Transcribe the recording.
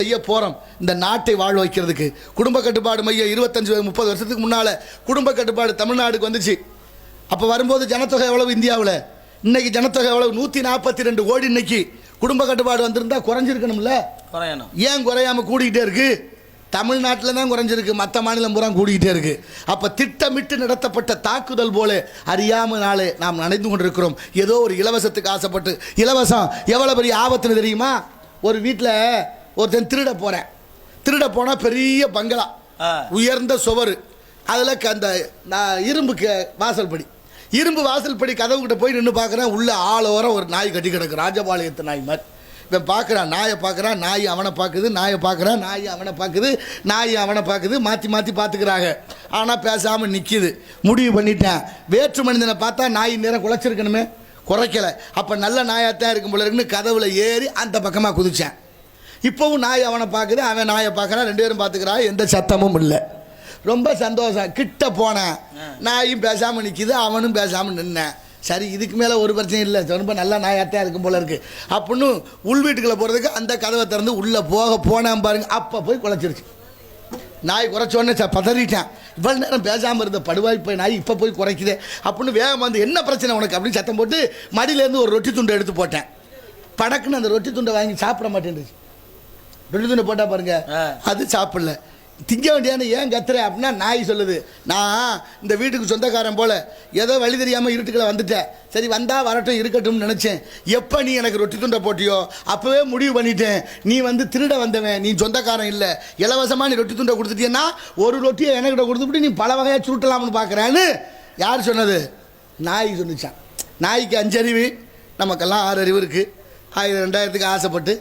செய்ய போகிறோம் இந்த நாட்டை வாழ வைக்கிறதுக்கு. குடும்ப கட்டுப்பாடு மையம் 25-30 வருஷத்துக்கு முன்னால் குடும்ப கட்டுப்பாடு தமிழ்நாடுக்கு வந்துச்சு. அப்போ வரும்போது ஜனத்தொகை எவ்வளவு இந்தியாவில்? இன்னைக்கு ஜனத்தொகை எவ்வளவு? 142 கோடி. இன்னைக்கு குடும்ப கட்டுப்பாடு வந்திருந்தா குறைஞ்சிருக்கணும்ல, ஏன் குறையாம கூடிக்கிட்டே இருக்கு? தமிழ்நாட்டில் தான் குறைஞ்சிருக்கு, மற்ற மாநிலம் பூரா கூடிக்கிட்டே இருக்கு. அப்போ திட்டமிட்டு நடத்தப்பட்ட தாக்குதல் போல அறியாமனாலே நாம் நடந்து கொண்டிருக்கிறோம். ஏதோ ஒரு இலவசத்துக்கு ஆசைப்பட்டு. இலவசம் எவ்வளோ பெரிய ஆபத்துன்னு தெரியுமா? ஒரு வீட்டில் ஒருத்தன் திருட போனால் பெரிய பங்களா, உயர்ந்த சுவர், அதில் அந்த இரும்பு வாசல் படி கதவுக்கிட்ட போய் நின்று பார்க்குறேன். உள்ள ஆளோரம் ஒரு நாய் கட்டி கிடக்கு, ராஜபாளையத்து நாய் மாதிரி. இவன் பார்க்குறான், நாயை பார்க்குறான், நாய் அவனை பார்க்குது, நாயை பார்க்குறான், நாய் அவனை பார்க்குது, நாய் அவனை பார்க்குது, மாற்றி பார்த்துக்கிறாங்க. ஆனால் பேசாமல் நிற்கிது. முடிவு பண்ணிட்டேன், வேற்று மனிதனை பார்த்தா நாய் நேரம் குலைச்சிருக்கணுமே, குறைக்கலை. அப்போ நல்ல நாயாகத்தான் இருக்கும் போல இருக்குன்னு கதவுல ஏறி அந்த பக்கமாக குதிச்சேன். இப்போவும் நாய் அவனை பார்க்குது, அவன் நாயை பார்க்குறான், 2 பேரும் பார்த்துக்கிறான், எந்த சத்தமும் இல்லை. ரொம்ப சந்தோஷம். கிட்ட போனேன், நாயும் பேசாமல் நிற்கிது, அவனும் பேசாமல் நின்னேன். சரி, இதுக்கு மேலே ஒரு பிரச்சனை இல்லை, ரொம்ப நல்ல நாயாத்தான் இருக்கும் போல இருக்குது அப்படின்னு உள் வீட்டுக்குள்ளே போகிறதுக்கு அந்த கதவை திறந்து உள்ளே போனேன் பாருங்க. அப்போ போய் குலைச்சிருச்சு. நாய் குறைச்சோடனே பதறிட்டேன். இவ்வளோ நேரம் பேசாமல் இருந்த படுவாய் போய் நாய் இப்போ போய் குறைக்குதே அப்படின்னு வேகம் வந்து, என்ன பிரச்சனை உனக்கு அப்படின்னு சத்தம் போட்டு மடியிலேருந்து ஒரு ரொட்டி துண்டை எடுத்து போட்டேன். படக்குன்னு அந்த ரொட்டி துண்டை வாங்கி சாப்பிட மாட்டேன்ருச்சு. ரொட்டி துண்டை போட்டால் பாருங்க, அது சாப்பிடல. திங்க வேண்டியானு ஏன் கத்துறேன் அப்படின்னா, நாய் சொல்லுது, நான் இந்த வீட்டுக்கு சொந்தக்காரன் போல் ஏதோ வழி தெரியாமல் இருட்டுக்களை வந்துட்டேன். சரி, வந்தால் வரட்டும், இருக்கட்டும்னு நினச்சேன். எப்போ நீ எனக்கு ரொட்டி துண்டை போட்டியோ அப்போவே முடிவு பண்ணிட்டேன், நீ திருட வந்தவன், நீ சொந்தக்காரன் இல்லை. இலவசமாக நீ ரொட்டி துண்டை கொடுத்துட்டியன்னா ஒரு ரொட்டியை என்கிட்ட கொடுத்துட்டு நீ பல வகையாக சுருட்டலாம்னு பார்க்குறேன்னு யார் சொன்னது? நாய் சொன்னிச்சான். நாய்க்கு 5 அறிவு, நமக்கெல்லாம் 6 அறிவு இருக்குது. 1000 2000க்கு ஆசைப்பட்டு